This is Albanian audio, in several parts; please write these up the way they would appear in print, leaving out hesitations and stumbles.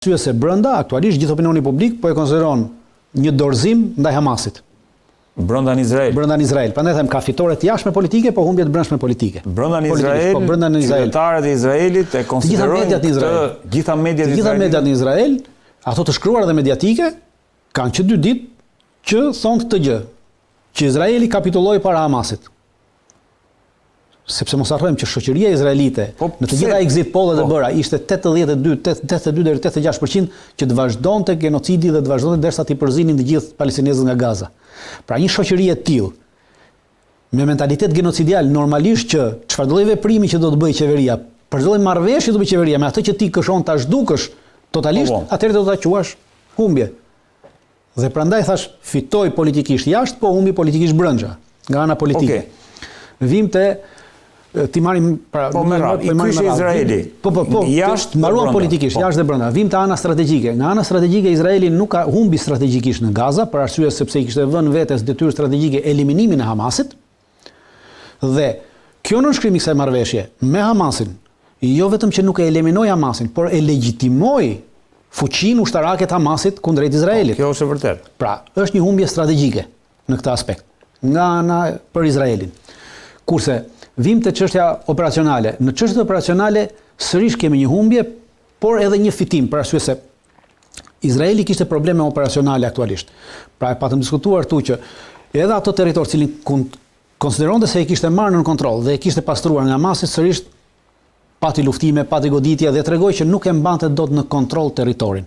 Arsye se brenda aktualisht gjithë opinioni publik po e konsideron një dorëzim ndaj Hamasit. Brenda në Izrael. Brenda në Izrael. Prandaj them ka fitore të jashtme politike, po humbje të brendshme politike. Brenda në Izrael. Qytetarët e Izraelit e konsiderojnë gjitha mediat në Izrael, ato të shkruara dhe mediatike, kanë që 2 ditë që thonë këtë gjë, që Izraeli kapitulloi para Hamasit. Sepse mos harrojmë që shoqëria izraelite në të gjitha exit pollet e bëra ishte 82 deri 86% që të vazhdonte genocidi dhe të vazhdonte derisa të përzinin të gjithë palestinezët nga Gaza. Pra një shoqëri e tillë me mentalitet genocidial normalisht që çfarë lloj veprimi që do të bëjë qeveria, për çdo lloj marrëveshje do të bëjë qeveria me atë që ti këshon ta zhdukësh totalisht, atëherë do ta quash humbje. Dhe prandaj thash fitoi politikisht jashtë, po humbi politikisht brenda, nga ana politike. Vim te ti marrim para Ky Izraeli. Po jashtë mbaruan politikisht, jashtë dhe brenda. Vim te ana strategjike. Nga ana strategjike Izraeli nuk ka humbi strategjikisht në Gaza, për arsye sepse i kishte vënë vetes detyrë strategjike eliminimin e Hamasit. Dhe kjo nënshkrim i kësaj marrëveshje me Hamasin, jo vetëm që nuk e eliminoi Hamasin, por e legjitimoi fuqinë ushtarake të Hamasit kundrejt Izraelit. Kjo është e vërtetë. Pra, është një humbje strategjike në këtë aspekt, nga ana për Izraelin. Kurse vim te çështja operacionale. Në çështjet operacionale sërish kemi një humbje, por edhe një fitim, për arsye se Izraeli kishte probleme operacionale aktualisht. Pra e patëm diskutuar këtu që edhe ato territor cilin konsideronte se e kishte marrë në kontroll dhe e kishte pastruar nga Hamasi, sërish pati luftime, pati goditje dhe tregoi që nuk e mbante dot në kontroll territorin.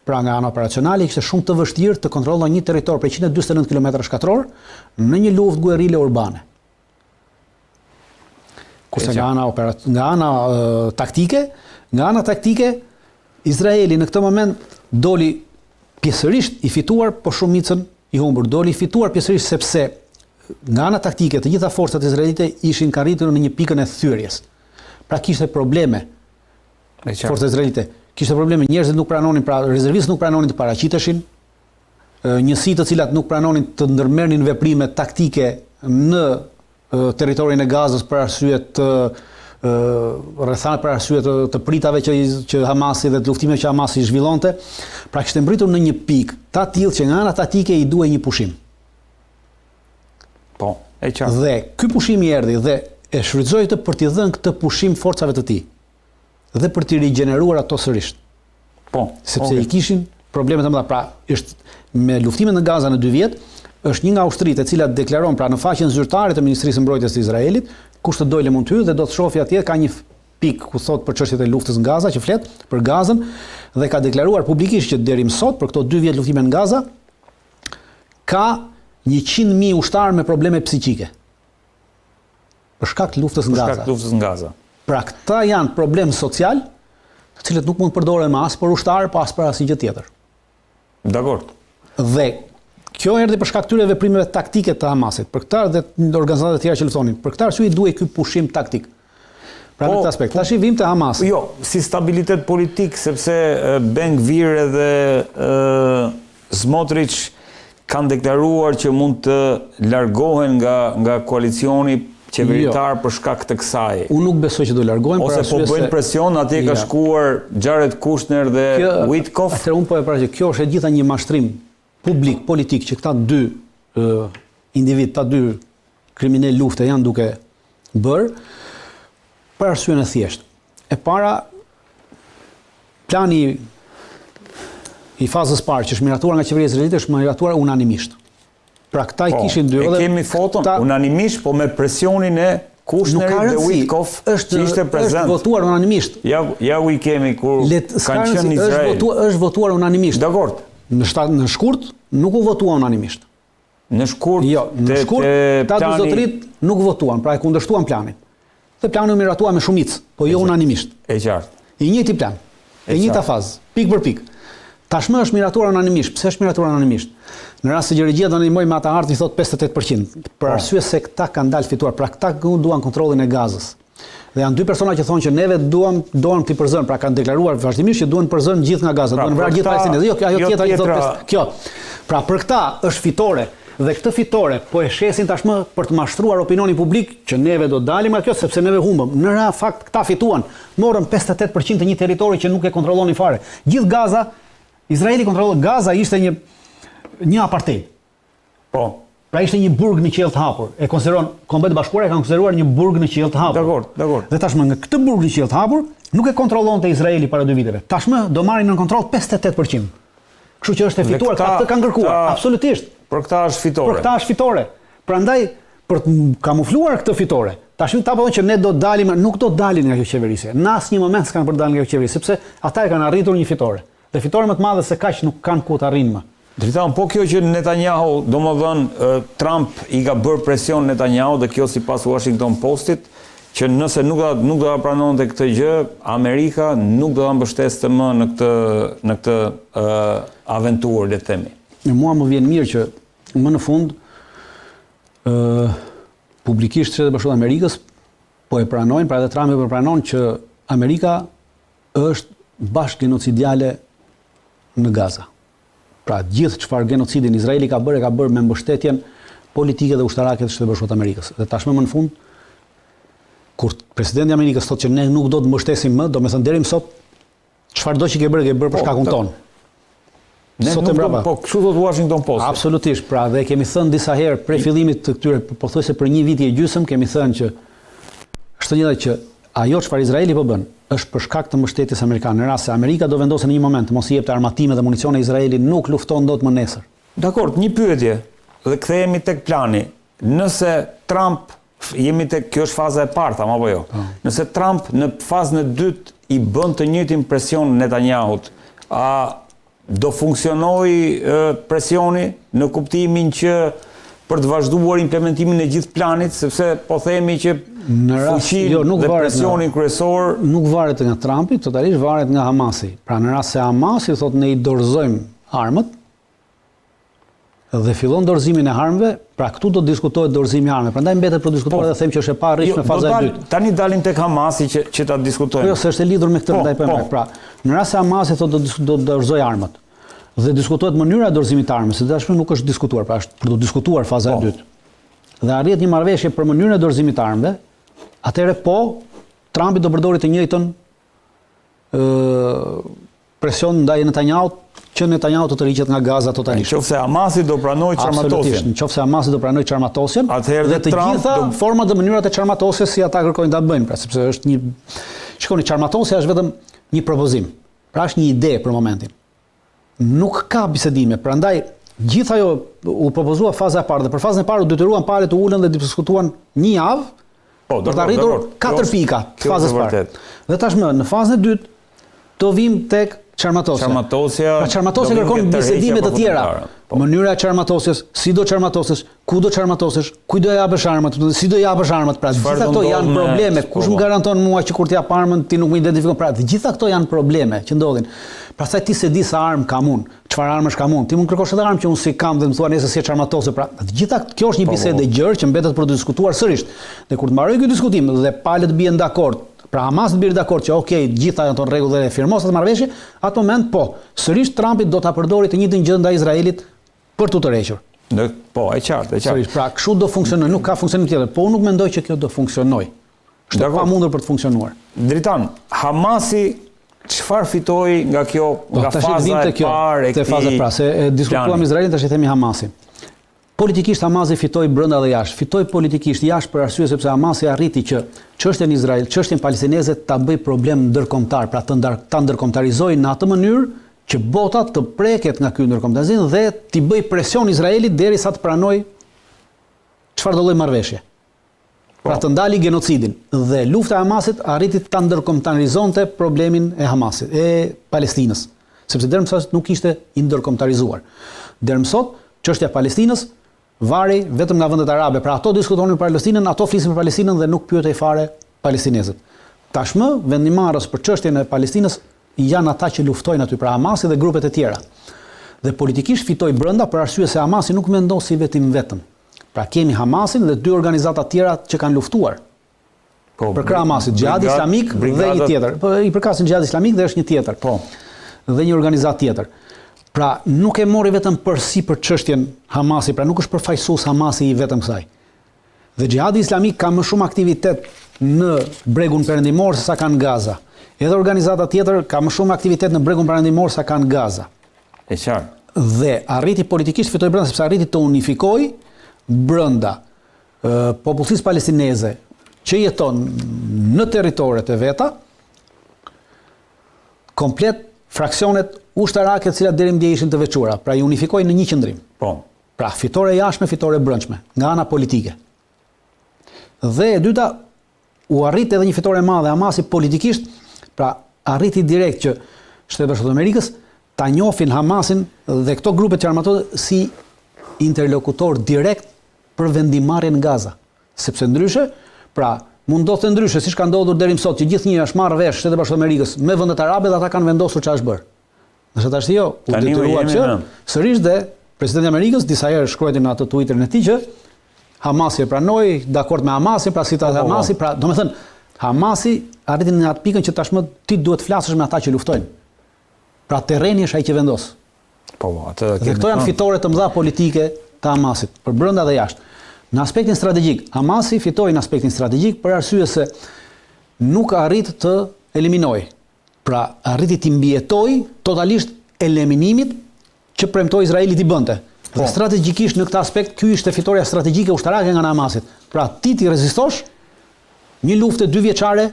Pra nga ana operacionale ishte shumë të vështirë të kontrollonte një territor për 149 km2 në një luftë guerrile urbane. Kurse nga ana taktike, Izraeli në këtë moment doli pjesërisht i fituar, po shumicën i humbur. Doli i fituar pjesërisht sepse nga ana taktike të gjitha forcat izraelite ishin arritur në një pikën e thyrjes. Pra kishte probleme. Forcat izraelite kishte probleme, njerëzit nuk pranonin, pra rezervistët nuk pranonin të paraqiteshin, njësitë të cilat nuk pranonin të ndërmerrnin veprime taktike në territorin e Gazës për arsye të rrethana, për arsye të pritave që Hamasi dhe të luftimeve që Hamasi zhvillonte, pra kishte mbritur në një pikë ta tillë që nga ana taktike i duhej një pushim. Po, e qartë. Dhe ky pushim i erdhi dhe e shfrytëzoi të për t'i dhënë këtë pushim forcave të tij dhe për t'i rigjeneruar ato sërish. Po, sepse i kishin probleme të mëdha. Pra, është me luftimet në Gaza në 2 vjet, është një nga ushtritë e cilat deklaron pra në faqen zyrtare të Ministrisë së Mbrojtjes të Izraelit, kush të dojë mund të hyjë dhe do të shohë atje ka një pikë ku thot për çështjet e luftës në Gaza, që flet për Gazën dhe ka deklaruar publikisht që deri më sot për këto 2 vjet luftime në Gaza ka 100.000 ushtarë me probleme psiqike. Për shkak të luftës në Gaza. Pra këta janë problem social, të cilët nuk mund të përdoren as për ushtarë, pa as për asnjë gjë tjetër. Dakor. Dhe kjo erdhi për shkak këtyre veprimeve taktike të Hamasit. Për këtë dhe organizatat e tjera që luftonin. Për këtë arsye i duhej ky pushim taktik. Pra në këtë aspekt. Tash i vim te Hamasi. Jo, si stabilitet politik, sepse Ben-Gvir edhe Smotrich kanë deklaruar që mund të largohen nga koalicioni qeveritar për shkak të kësaj. Unë nuk besoj që do largohen, ose po bëjnë presion, atje ka shkuar Jared Kushner dhe Witkoff. Atëherë unë po e paraqej, kjo është gjitha një mashtrim publik, politik, që këta 2 individ, ta 2 kriminal lufte janë duke bërë për arsye në thjesht. E para, plani i fazës parë që është miratuar nga qeveria izraelite është miratuar unanimisht. Pra këta i kishin 2 e kemi foton unanimisht, po me presionin e Kushnerit dhe Witkoff që ishte prezent. Është votuar unanimisht. Ja u i kemi kur kanë qenë në Izrael. Është votuar unanimisht. Dakor. Në shkurt nuk u votua unanimisht. Në shkurt? Jo, në shkurt ta 2 zotërit nuk votuan, pra e kundërshtuan planin. Dhe plani u miratua me shumicë, po jo unanimisht. E qartë. I njëjti plan, e njëjta fazë, pikë për pikë. Tashmë është miratuar unanimisht. Pse është miratuar unanimisht? Në rast se Gjergjia do ndihmoj me ata hartë i thot 58%, për arsye se këta kanë dalë fituar, pra këta duan kontrollin e Gazës. Dhe janë 2 persona që thonë që neve duam të përzën, pra kanë deklaruar vazhdimisht që duan përzën gjithë nga Gaza, duan vrarë gjithë palestinezët. Jo, ajo tjetra i thotë kjo. Pra për këta është fitore Dhe këtë fitore po e shesin tashmë për të mashtruar opinionin publik që neve do dalim nga kjo sepse neve humbëm. Në fakt këta fituan, morën 58% të një territori që nuk e kontrollonin fare. Gjithë Gaza, Izraeli kontrolloi Gaza, ishte një apartheid. Po. Pra ishte një burg në qiell të hapur. E konsideron Kombet e Bashkuara e kanë konsideruar një burg në qiell të hapur. Dakor. Dhe tashmë në këtë burg në qiell të hapur nuk e kontrollonte Izraeli para 2 viteve. Tashmë do marrin në kontroll 58%. Kështu që është e fituar, këtë kanë kërkuar, absolutisht. Për këta është fitore. Prandaj për të kamufluar këtë fitore, tashmë ta thonë që ne do dalim, nuk do dalin nga kjo qeverisje. Në asnjë moment s'kan për dalë nga kjo qeverisje, sepse ata e kanë arritur një fitore. Dhe fitore më të madhe se kaq nuk kanë ku të arrijnë më. Dritan, po kjo që Netanyahu, domethënë Trump i ka bërë presion Netanyahu dhe kjo sipas Washington Postit, që nëse nuk do ta pranonte këtë gjë, Amerika nuk do ta mbështeste më në këtë aventurë, le të themi. Mua më vjen mirë që më në fund publikisht Shtetet Bashkuara të Amerikës po e pranojnë, pra edhe Trump e pranon që Amerika është bashkë genocidiale në Gaza. Pra gjithë çfarë genocidin Izraeli ka bërë me mbështetjen politike dhe ushtarake të Shtetet Bashkuara të Amerikës. Dhe tashmë më në fund kur presidenti i Amerikës thotë që ne nuk do të mbështesim më, do me thënë deri më sot, çfarëdo që ke bërë për shkakun tonë. Po, kështu thot Washington Post. Absolutisht, pra dhe kemi thënë disa herë prej fillimit të këtyre, pothuajse për 1 vit e gjysmë, kemi thënë që është njëjta që ajo çfarë Izraeli po bën është për shkak të mbështetjes amerikane. Në rast se Amerika do vendosë në një moment mos i jepte armatime dhe municione Izraelit, nuk lufton dot më nesër. Dakor, një pyetje dhe kthehemi tek plani. Nëse Trump jemi tek kjo është faza e parë, apo jo? Nëse Trump në fazën e dytë i bën të njëjtin presion Netanyahut, a do funksionoj presioni në kuptimin që për të vazhduar implementimin e gjithë planit, sepse po themi që fuqinë dhe presionin kryesor nuk varet nga Trumpi, totalisht varet nga Hamasi. Pra në rast se Hamasi thotë ne i dorëzojmë armët dhe fillon dorëzimin e armëve, pra këtu do diskutohet dorëzimi i armëve. Prandaj mbetet për diskutuar dhe them që është e parë në faza e dytë. Tani dalim tek Hamasi që ta diskutojmë. Jo, se është e lidhur me këtë ndaj po. Pra, në rast se Hamasi thotë do dorëzoj armët dhe diskutohet mënyra e dorëzimit të armës, se tashmë nuk është diskutuar, pra është për të diskutuar faza e dytë. Dhe arrit një marrëveshje për mënyrën e dorëzimit të armëve, atëherë po Trumpi do përdori të njëjtën presion ndaj Netanyahut, që Netanyahu të tërhiqet nga Gaza totalisht. Nëse Hamasi do pranojë çarmatosjen. Nëse Hamasi do pranojë çarmatosjen, dhe të gjitha format dhe mënyrat e çarmatosjes si ata kërkojnë ta bëjnë, pra sepse është një shikoni çarmatosja është vetëm një propozim. Pra është një ide për momentin. Nuk ka bisedime, prandaj gjithë ajo u propozua faza e parë dhe për fazën e parë u detyruan palët të ulën dhe diskutuan një javë për të arritur 4 pika të fazës parë. Dhe tashmë në fazën e dytë do vim tek çarmatosja. Çarmatosja kërkon bisedime të tjera. Mënyra e çarmatosjes, si do çarmatosësh, ku do çarmatosësh, ku do japësh armët, si do japësh armët, pra gjitha këto janë probleme. Kush më garanton mua që kur të jap armën ti nuk më identifikon? Pra të gjitha këto janë probleme që ndodhin. Pastaj ti se di sa armë kam unë, çfarë armësh kam unë. Ti mund kërkosh edhe armë që unë si kam dhe më thua nesër si e çarmatose. Pra të gjitha kjo është një bisedë e gjerë që mbetet për të diskutuar sërish. Dhe kur të mbaroj ky diskutim dhe palët bien dakord, pra Hamas të bjerë dakord që okej, gjitha janë tonë rregull dhe firmos atë marrëveshje, atë moment po, sërish Trumpi do ta përdori të njëjtën gjë ndaj Izraelit për të tërhequr. Po, e qartë. Sërish, pra kështu do funksionojë, nuk ka funksionim tjetër, po unë nuk mendoj që kjo do funksionojë. Është e pamundur për të funksionuar. Dritan, Hamasi çfarë fitoi nga kjo, nga faza e parë e këtij? Faza pra, se diskutuam Izraelin, tash i themi Hamasin. Politikisht Hamasi fitoi brenda dhe jashtë. Fitoi politikisht jashtë për arsye sepse Hamasi arriti që çështjen Izrael, çështjen palestineze ta bëj problem ndërkombëtar, pra ta ndërkombëtarizojë në atë mënyrë që bota të preket nga ky ndërkombëtarizim dhe t'i bëj presion Izraelit derisa të pranojë çfarë do lloj marrëveshje. Pra të ndali genocidin. Dhe lufta e Hamasit arriti ta ndërkombëtarizonte problemin e Hamasit, e Palestinës, sepse deri më sot nuk ishte i ndërkombëtarizuar. Deri më sot çështja e Palestinës vari vetëm nga vendet arabe, pra ato diskutonin për Palestinën, ato flisin për Palestinën dhe nuk pyetej fare palestinezët. Tashmë vendimarrës për çështjen e Palestinës janë ata që luftojnë aty, pra Hamasi dhe grupet e tjera. Dhe politikisht fitoi brenda për arsye se Hamasi nuk mendon si vetëm. Pra kemi Hamasin dhe 2 organizata tjera që kanë luftuar. Për krah Hamasit, Xhihadi Islamik dhe një tjetër. Po i përkasin Xhihadi Islamik dhe është një tjetër. Po. Dhe një organizatë tjetër. Pra nuk e mori vetëm përsi për çështjen Hamasi, pra nuk është përfaqësues Hamasi i vetëm kësaj. Dhe Xhihadi Islamik ka më shumë aktivitet në bregun perëndimor se sa kanë Gaza. Edhe organizata tjetër ka më shumë aktivitet në bregun perëndimor se sa kanë Gaza. E qartë. Dhe arriti politikisht fitoi brenda sepse arriti të unifikoj brenda popullsisë palestineze që jeton në territoret e veta komplet fraksionet ushtarake të cilat deri më dje ishin të veçuara, pra i unifikoi në një qendrim. Po. Pra fitore jashtme, fitore brendshme, nga ana politike. Dhe e dyta, u arrit edhe një fitore e madhe Hamasi politikisht, pra arriti direkt që Shtetet Bashkuara të Amerikës ta njohin Hamasin dhe këto grupe që armatohet si interlokutor direkt për vendimarrjen në Gaza. Sepse ndryshe, pra mund ndodhte ndryshe, siç ka ndodhur deri më sot, që gjithnjë është marrë vesh Shtetet Bashkuara të Amerikës me vendet arabe dhe ata kanë vendosur çfarë është bërë. Nëse tash jo, u detyruar që sërish dhe presidenti i Amerikës disa herë shkruajti në atë Twitterin e tij që Hamasi e pranoi, dakord me Hamasin, pra sitat e Hamasi, pra domethënë Hamasi arriti në atë pikën që tashmë ti duhet flasësh me ata që luftojnë. Pra terreni është ai që vendos. Po, atë dhe këto janë fitore të mëdha politike të Hamasit, për brenda dhe jashtë. Në aspektin strategjik, Hamasi fitoi në aspektin strategjik për arsye se nuk arrit të eliminojë. Pra arriti të mbijetoi totalisht eliminimit që premtoi Izraeli t'i bënte. Dhe strategjikisht në këtë aspekt, ky ishte fitoria strategjike ushtarake nga Hamasit. Pra ti rezistosh një luftë 2 vjeçare,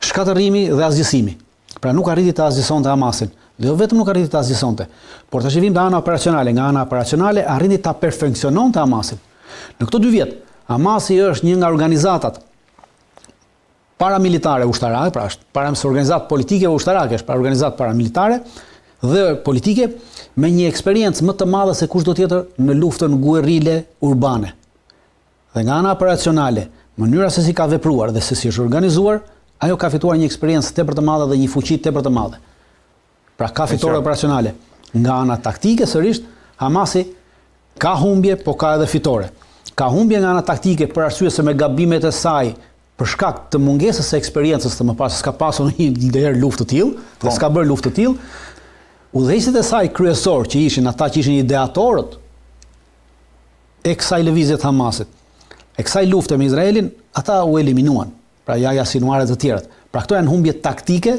shkatërrimi dhe asgjësimi. Pra nuk arriti të asgjësonte Hamasin. Dhe jo vetëm nuk arriti të asgjësonte, por tash vim te ana operacionale. Nga ana operacionale arriti ta perfeksiononte Hamasin. Në këto 2 vjet, Hamasi është një nga organizatat paramilitare ushtarake, pra është organizatë politike ushtarake, është organizatë paramilitare dhe politike me një eksperiencë më të madhe se kushdo tjetër në luftën guerrile urbane. Dhe nga ana operacionale, mënyra se si ka vepruar dhe se si është organizuar, ajo ka fituar një eksperiencë tepër të madhe dhe një fuqi tepër të madhe. Pra ka fitore operacionale. Nga ana taktike sërish, Hamasi ka humbje, po ka edhe fitore. Ka humbje nga ana taktike për arsye se me gabimet e saj, për shkak të mungesës së eksperiencës të mëparshme, s'ka pasur ndonjëherë luftë të tillë, dhe s'ka bërë luftë të tillë. Udhëheqësit e saj kryesor që ishin ata që ishin ideatorët e kësaj lëvizje të Hamasit, e kësaj lufte me Izraelin, ata u eliminuan. Pra jaja sinuare të tjerët. Pra këto janë humbje taktike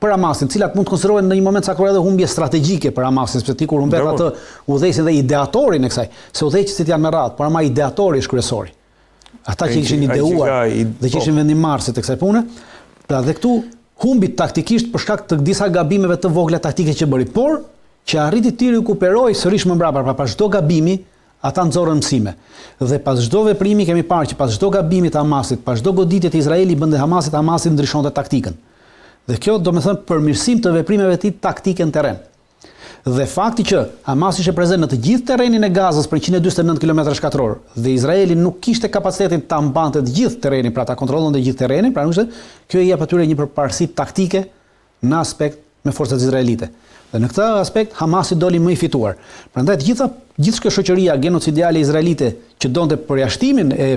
për Hamasin, cilat mund të konsiderohen në një moment caktuar edhe humbje strategjike për Hamasin, sepse ti kur humbet atë udhëheqësin dhe ideatorin e kësaj, se udhëheqësit janë me radhë, por ama ideatori është kryesori. Ata që kishin ideuar dhe që ishin vendimarrësit e kësaj pune, pra dhe këtu humbi taktikisht për shkak të disa gabimeve të vogla taktike që bëri, por që arriti të rikuperoi sërish më mbrapa, pra pas çdo gabimi ata nxorën mësime. Dhe pas çdo veprimi kemi parë që pas çdo gabimi të Hamasit, pas çdo goditje të Izraeli bënte Hamasit, Hamasi ndryshonte taktikën. Dhe kjo do të thënë përmirësim të veprimeve të tij taktike në terren. Dhe fakti që Hamas ishte prezent në të gjithë terrenin e Gazës për 149 km2 dhe Izraeli nuk kishte kapacitetin ta mbante të gjithë terrenin, pra ta kontrollonte të gjithë terrenin, pra kjo i jep atyre një përparësi taktike në aspekt me forcat izraelite. Dhe në këtë aspekt Hamasi doli më i fituar. Prandaj gjithë kjo shoqëria genocidiale izraelite që donte përjashtimin e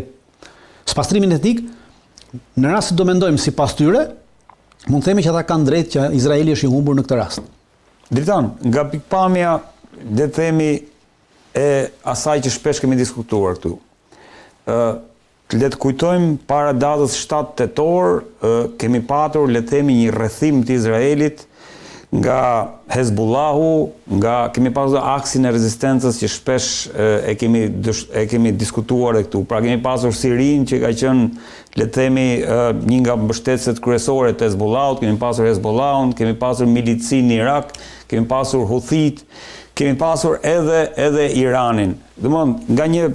spastrimin etnik, në rast se do mendojmë sipas tyre, mund të themi që ata kanë drejtë që Izraeli është i humbur në këtë rast. Dritan, nga pikpamja dhe themi e asaj që shpesh kemi diskutuar këtu. Le të kujtojmë para datës 7 tetor, kemi patur le të themi një rrethim të Izraelit nga Hezbollahu, kemi pasur aksin e rezistencës që shpesh e kemi diskutuar këtu. Pra kemi pasur Sirin që ka qenë le të themi një nga mbështetësit kryesore të Hezbollahut, kemi pasur Hezbollahun, kemi pasur milicin në Irak, kemi pasur Huthit, kemi pasur edhe Iranin. Domthonë nga një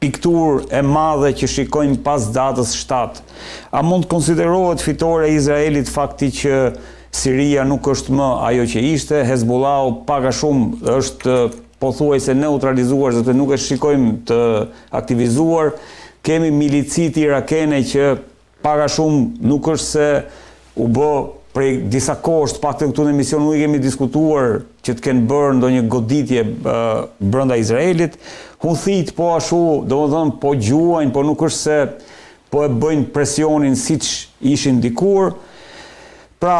pikturë e madhe që shikojmë pas datës 7. A mund të konsiderohet fitore e Izraelit fakti që Siria nuk është më ajo që ishte, Hezbollahu pak a shumë është pothuajse neutralizuar, sepse nuk e shikojmë të aktivizuar. Kemi milicit irakene që pak a shumë nuk është se u bë prej disa kohësh, pak të këtu në emision nuk i kemi diskutuar që të kenë bërë ndonjë goditje brenda Izraelit. Huthit po ashtu, domethënë po gjuajnë, po nuk është se po e bëjnë presionin siç ishin dikur. Pra,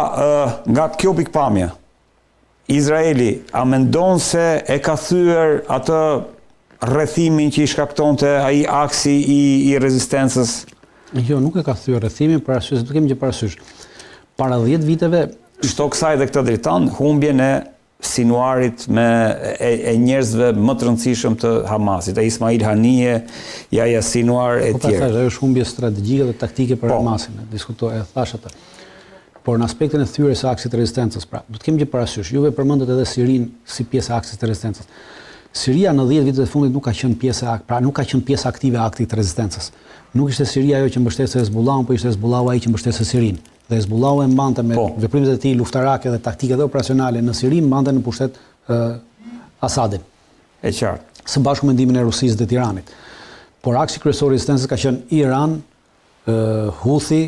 nga kjo pikpamje, Izraeli, a mendon se e ka thyer atë rrethimin që i shkaktonte ai aksi i rezistencës? Jo, nuk e ka thyer rrethimin, për arsye se do kemi që parasysh. Para 10 viteve, shto kësaj dhe këtë dritan, humbjen e sinuarit e njerëzve më të rëndësishëm të Hamasit, e Ismail Hanije, Yahya Sinuar e tjerë. Ajo është humbje strategjike dhe taktike për Hamasin, e thash atë. Por në aspektin e thyrjes së aksit të rezistencës, pra, do të kemi që parasysh, juve përmendet edhe Sirinë si pjesë e aksit të rezistencës. Siria në 10 vitet e fundit nuk ka qenë pjesë aktive e aktit të rezistencës. Nuk ishte Siria ajo që mbështeste Hezbollahun, por ishte Hezbollahu ai që mbështeste Sirinë. Dhe Hezbollahu e mbante me veprimet e tij luftarake dhe taktike dhe operacionale në Siri, mbante në pushtet Asadin. E qartë. Së bashku me ndihmën e Rusisë dhe Tiranit. Por aksi kryesor i rezistencës ka qenë Iran, Houthi,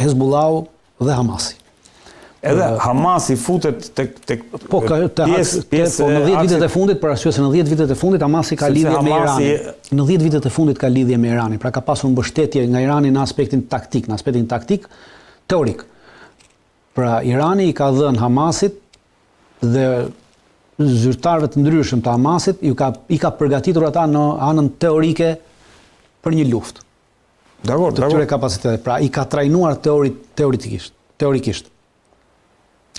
Hezbollahu dhe Hamasi. Edhe Hamasi futet tek po në 10 vitet e fundit, për arsye se në 10 vitet e fundit Hamasi ka lidhje me Iranin. Në 10 vitet e fundit ka lidhje me Iranin, pra ka pasur mbështetje nga Irani në aspektin taktik, teorik. Pra Irani i ka dhënë Hamasit dhe zyrtarëve të ndryshëm të Hamasit i ka përgatitur ata në anën teorike për një luftë. Dakor. Këtyre kapacitete, pra i ka trajnuar teorikisht.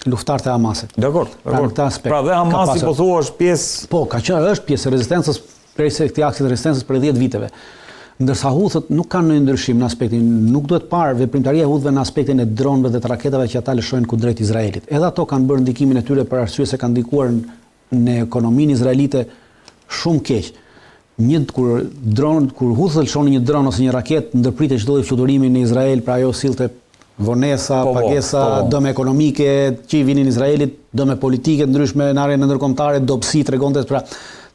Luftarët e Hamasit. Dakor. Pra dhe Hamasi po thua është pjesë. Po, është pjesë e rezistencës përse këtij aksit të rezistencës për 10 viteve. Ndërsa Huthët nuk kanë ndonjë ndryshim në aspektin, nuk duhet parë veprimtaria e Huthëve në aspektin e dronëve dhe të raketave që ata lëshojnë kundrejt Izraelit. Edhe ato kanë bërë ndikimin e tyre për arsye se kanë ndikuar në ekonominë izraelite shumë keq. Kur Huthët lëshonin një dron ose një raketë, ndërpritej çdo lloj fluturimi në Izrael, pra ajo sillte vonesa, pagesa, dëme ekonomike që i vinin Izraelit, dëme politike të ndryshme në arenën ndërkombëtare, dobësi tregonte në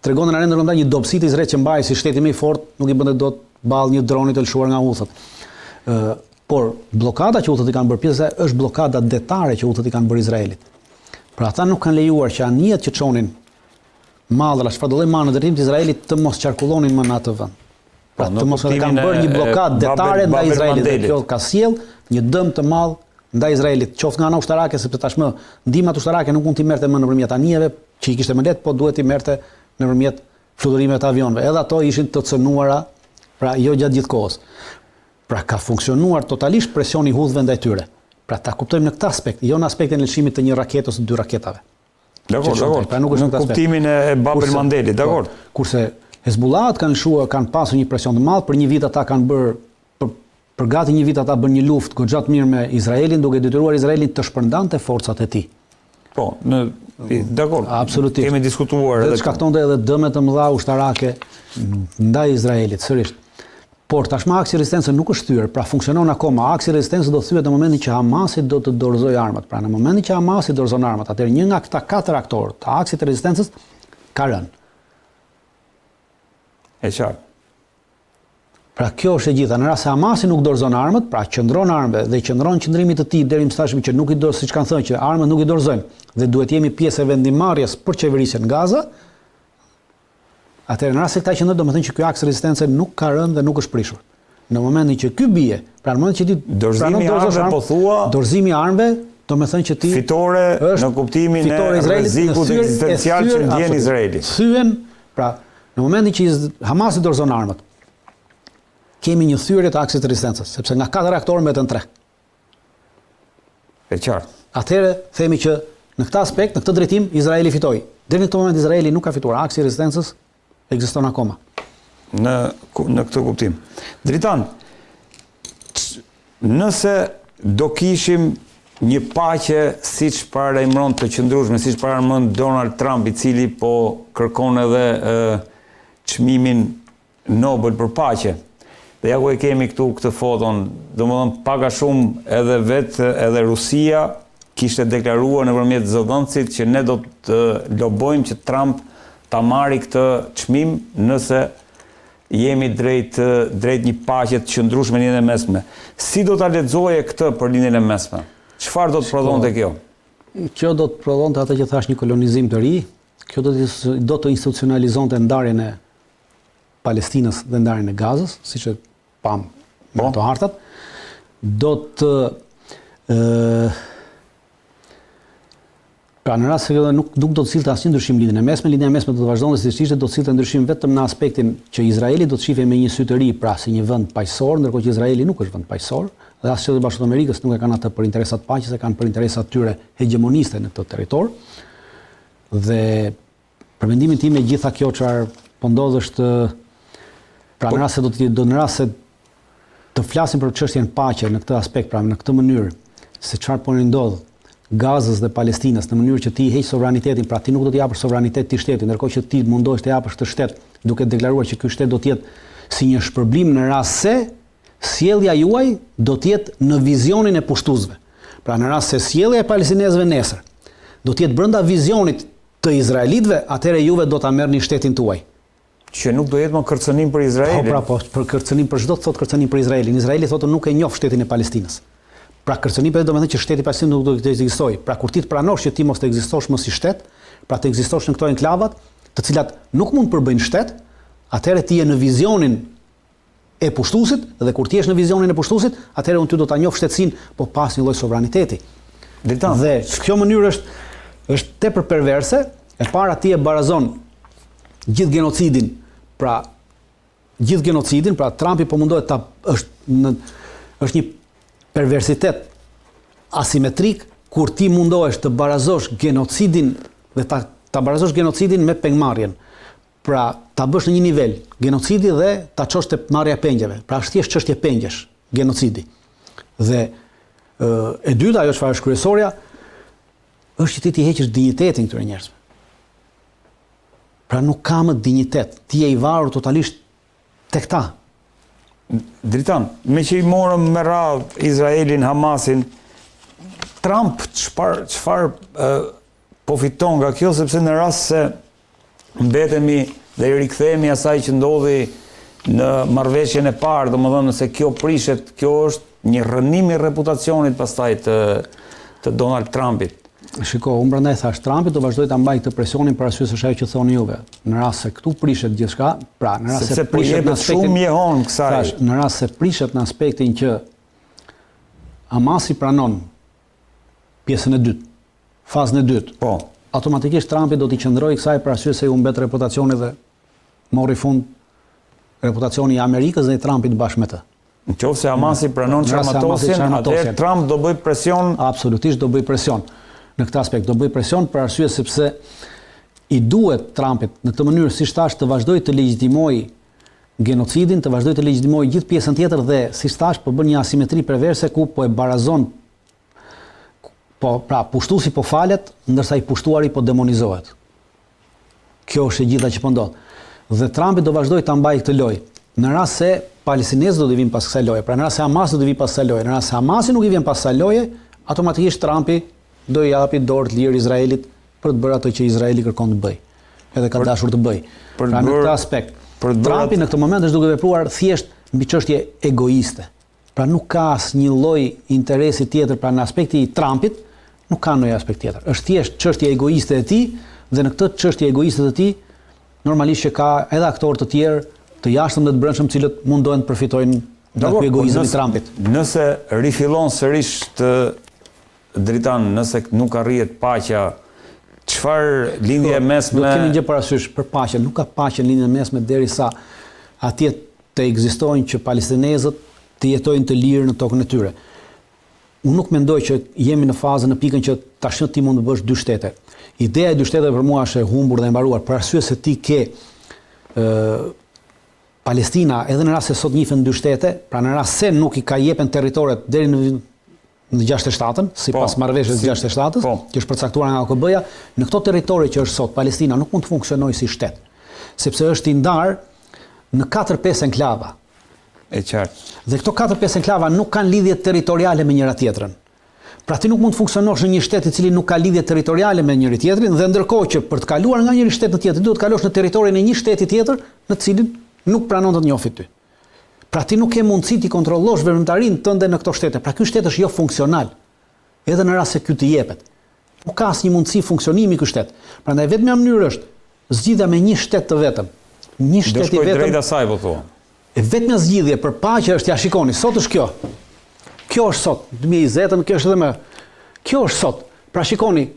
arenën ndërkombëtare një dobësi të Izraelit që mbahej si shteti më i fortë, nuk i bënte dot ballë një droni të lëshuar nga Huthët. Por bllokada që Huthët i kanë bërë pjesë është bllokada detare që Huthët i kanë bërë Izraelit. Pra ata nuk kanë lejuar që anijet që çonin mallra, çfarë do lloj manë në drejtim të Izraelit të mos qarkullonin më në atë vend. Pra të mos kanë bërë një blokadë detare ndaj Izraelit dhe kjo ka sjell një dëm të madh ndaj Izraelit, qoftë nga ana ushtarake, sepse tashmë ndihmat ushtarake nuk mund t'i merrte më nëpërmjet anijeve, që i kishte më lehtë, po duhet t'i merrte nëpërmjet fluturimeve të avionëve. Edhe ato ishin të cënuara, pra jo gjatë gjithë kohës. Pra ka funksionuar totalisht presioni i Huthëve ndaj tyre. Pra ta kuptojmë në këtë aspekt, jo në aspektin e lëshimit të një rakete ose 2 raketave. Dakor. Pra nuk është në kuptimin e Bab el Mandelit, dakor. Kurse Hezbollahët kanë pasur një presion të madh, për një vit ata kanë bërë për gati një vit ata bën një luftë goxha të mirë me Izraelin, duke detyruar Izraelin të shpërndante forcat e tij. Po, dakor. Absolutisht. Kemi diskutuar edhe shkaktonte edhe dëme të mëdha ushtarake ndaj Izraelit sërish. Por tashmë aksi rezistencë nuk është thyer, pra funksionon akoma. Aksi rezistencë do thyet në momentin që Hamasi do të dorëzojë armat. Pra në momentin që Hamasi dorëzon armat, atëherë një nga këta 4 aktorë të aksit të rezistencës ka rënë. E qartë. Pra kjo është e gjitha. Në rast se Hamasi nuk dorëzon armët, pra qëndron armëve dhe qëndron qëndrimit të tij deri më tashmë që nuk i dorëzojnë, siç kanë thënë që armët nuk i dorëzojnë dhe duhet jemi pjesë e vendimarrjes për qeverisjen Gaza. Atëherë në rast se këta qëndron, do të thënë që ky aks rezistence nuk ka rënë dhe nuk është prishur. Në momentin që ky bie, pra në momentin që ti dorëzimi i armëve po thua, dorëzimi i armëve, do të thënë që ti fitore në kuptimin e rrezikut ekzistencial që ndjen Izraeli. Thyen, pra në momentin që Hamasi dorëzon armët, kemi një thyrje të aksit të rezistencës, sepse nga 4 aktorë mbeten 3. E qartë. Atëherë themi që në këtë aspekt, në këtë drejtim, Izraeli fitoi. Deri në këtë moment Izraeli nuk ka fituar, aksi i rezistencës ekziston akoma. Në këtë kuptim. Dritan, nëse do kishim një paqe siç paralajmëron të qëndrueshme, siç paralajmëron Donald Trump, i cili po kërkon edhe çmimin Nobel për paqe. Dhe ja ku e kemi këtu këtë foton, domethënë pak a shumë edhe Rusia kishte deklaruar nëpërmjet zëdhënësit që ne do të lobojmë që Trump ta marrë këtë çmim nëse jemi drejt një paqe të qëndrueshme në linjën e mesme. Si do ta lexoje këtë për linjën e mesme? Çfarë do të prodhonte kjo? Kjo do të prodhonte atë që thash, një kolonizim të ri. Kjo do të institucionalizonte ndarjen e Palestinës dhe ndarjen e Gazës, siç e pam në ato hartat. Do të Pra në rast se nuk do të sillte asnjë ndryshim lidhjen e mesme, lidhja e mesme do të vazhdonte siç ishte, do të sillte ndryshim vetëm në aspektin që Izraeli do të shihej me një sy të ri, pra si një vend paqësor, ndërkohë që Izraeli nuk është vend paqësor, dhe as Shtetet Bashkuara të Amerikës nuk e kanë atë për interesat paqes, e kanë për interesat tyre hegemoniste në këtë territor. Dhe për mendimin tim e gjitha kjo çfarë po ndodh është pra në rast se në rast se të flasim për çështjen paqe në këtë aspekt, pra në këtë mënyrë, se çfarë po ndodh Gazës dhe Palestinës në mënyrë që ti heq sovranitetin, pra ti nuk do të japësh sovranitet ti shtetit, ndërkohë që ti mundohesh të japësh të shtet duke deklaruar që ky shtet do të jetë si një shpërblim në rast se sjellja juaj do të jetë në vizionin e pushtuesve. Pra në rast se sjellja e palestinezëve nesër do të jetë brenda vizionit të izraelitëve, atëherë juve do ta merrni shtetin tuaj. Që nuk do jetë më kërcënim për Izraelin. Po, për kërcënim për çdo të thotë kërcënim për Izraelin. Izraeli thotë nuk e njoh shtetin e Palestinës. Pra kërcënimi do të thënë që shteti palestinë nuk do të ekzistojë. Pra kur ti të pranosh që ti mos të ekzistosh më si shtet, pra të ekzistosh në këto enklavat, të cilat nuk mund të përbëjnë shtet, atëherë ti je në vizionin e pushtuesit dhe kur ti je në vizionin e pushtuesit, atëherë unë ty do ta njoh shtetësinë, po pas një lloj sovraniteti. Dhe kjo mënyrë është tepër perverse. E para ti e barazon gjithë genocidin, pra Trumpi po mundohet ta është një perversitet asimetrik kur ti mundohesh të barazosh genocidin dhe ta barazosh genocidin me pengmarrjen. Pra ta bësh në një nivel genocidi dhe ta çosh te marrja e pengjeve. Pra është thjesht çështje pengjesh, genocidi. Dhe e dyta ajo çfarë është kryesorja është që ti heqësh dinjitetin këtyre njerëzve. Pra nuk ka më dinjitet. Ti je i varur totalisht tek ta. Dritan, me që i morëm me radhë Izraelin, Hamasin, Trump çfarë po fiton nga kjo, sepse në rast se mbetemi dhe i rikthehemi asaj që ndodhi në marrëveshjen e parë, domethënë nëse kjo prishet, kjo është një rënim i reputacionit pastaj të Donald Trumpit. Shiko, unë prandaj thash Trumpi do vazhdoj ta mbaj këtë presionin për arsye se është ajo që thoni juve. Në rast se këtu prishet gjithçka, pra në rast se prishet në aspektin shumë jehon kësaj. Thash, në rast se prishet në aspektin që Hamasi pranon pjesën e dytë, fazën e dytë. Po. Automatikisht Trumpi do t'i qëndrojë kësaj për arsye se u mbet reputacioni dhe mori fund reputacioni i Amerikës dhe i Trumpit bashkë me të. Nëse Hamasi pranon çarmatosin, atëherë Trump do bëj presion. Absolutisht do bëj presion. Në këtë aspekt do bëj presion për arsye sepse i duhet Trumpit në këtë mënyrë siç thash të vazhdojë të legjitimojë genocidin, të vazhdojë të legjitimojë gjithë pjesën tjetër dhe siç thash po bën një asimetri perverse ku po e barazon pra pushtuesi po falet ndërsa i pushtuari po demonizohet. Kjo është e gjitha që po ndodh. Dhe Trumpi do vazhdojë ta mbajë këtë lojë. Në rast se palestinezët do të vinë pas kësaj loje, pra në rast se Hamasi do të vijë pas kësaj loje, në rast se Hamasi nuk i vjen pas kësaj loje, automatikisht Trumpi do i japi dorë të lirë Izraelit për të bërë ato që Izraeli kërkon të bëj. Edhe ka dashur të bëj. Pra në këtë aspekt, Trumpi në këtë moment është duke vepruar thjesht mbi çështje egoiste. Pra nuk ka asnjë lloj interesi tjetër, pra në aspekti i Trumpit nuk ka ndonjë aspekt tjetër. Është thjesht çështje egoiste e tij dhe në këtë çështje egoiste të tij normalisht që ka edhe aktorë të tjerë të jashtëm dhe të brendshëm, cilët mundohen të përfitojnë nga ky egoizëm i Trumpit. Nëse rifillon sërish të Dritan, nëse nuk arrihet paqja, çfarë lindje mesme? Do të kemi gjë parasysh për paqen, nuk ka paqe në lindjen mesme derisa atje të ekzistojnë që palestinezët të jetojnë të lirë në tokën e tyre. Unë nuk mendoj që jemi në fazën, në pikën që tashmë ti mund të bësh dy shtete. Ideja e dy shteteve për mua është e humbur dhe e mbaruar, për arsye se ti ke Palestina edhe në rast se sot njihen dy shtete, pra në rast se nuk i ka jepen territoret deri në 67-ën, sipas marrëveshjes së 67-s, që është përcaktuar nga OKB-ja, në këto territori që është sot Palestina nuk mund të funksionojë si shtet, sepse është i ndarë në 4-5 enklava. E qartë. Dhe këto 4-5 enklava nuk kanë lidhje territoriale me njëra tjetrën. Pra ti nuk mund të funksionosh në një shtet i cili nuk ka lidhje territoriale me njëri tjetrin, dhe ndërkohë që për të kaluar nga njëri shtet në tjetër, duhet të kalosh në territorin e një shteti tjetër, në të cilin nuk pranon të njohë ty. Pra ti nuk ke mundësi ti kontrollosh veprimtarinë tënde në këto shtete. Pra ky shtet është jo funksional. Edhe në rast se ky të jepet. Nuk ka asnjë mundësi funksionimi ky shtet. Prandaj vetmja mënyrë është zgjidhja me një shtet të vetëm. Një shtet i vetëm. Drejt asaj po thua. E vetmja zgjidhje për paqe është, ja shikoni, sot është kjo. Kjo është sot, 2020, kjo është edhe më. Kjo është sot. Pra shikoni,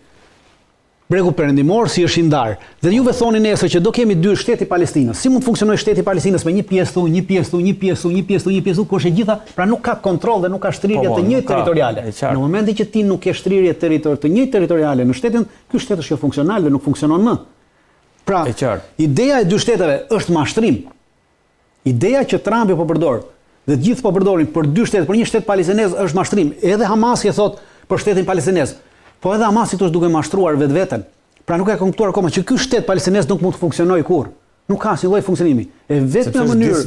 bregu perëndimor si është i ndarë. Dhe juve thoni nesër që do kemi 2 shteti Palestinës. Si mund të funksionojë shteti Palestinës me një pjesë këtu, kur është e gjitha, pra nuk ka kontroll dhe nuk ka shtrirje të njëjtë territoriale. Në momentin që ti nuk ke shtrrirje të njëjtë territoriale në shtetin, ky shtet është jo funksional dhe nuk funksionon më. Pra, ideja e 2 shteteve është mashtrim. Ideja që Trumpi po përdor dhe të gjithë po përdorin për 2 shtete, për një shtet palestinez është mashtrim. Edhe Hamasi e thot për shtetin palestinez. Po edhe Hamasi është duke mashtruar vetveten. Pra nuk e ka kuptuar akoma që ky shtet palestinez nuk mund të funksionojë kurrë. Nuk ka asnjë lloj funksionimi. E vetmja mënyrë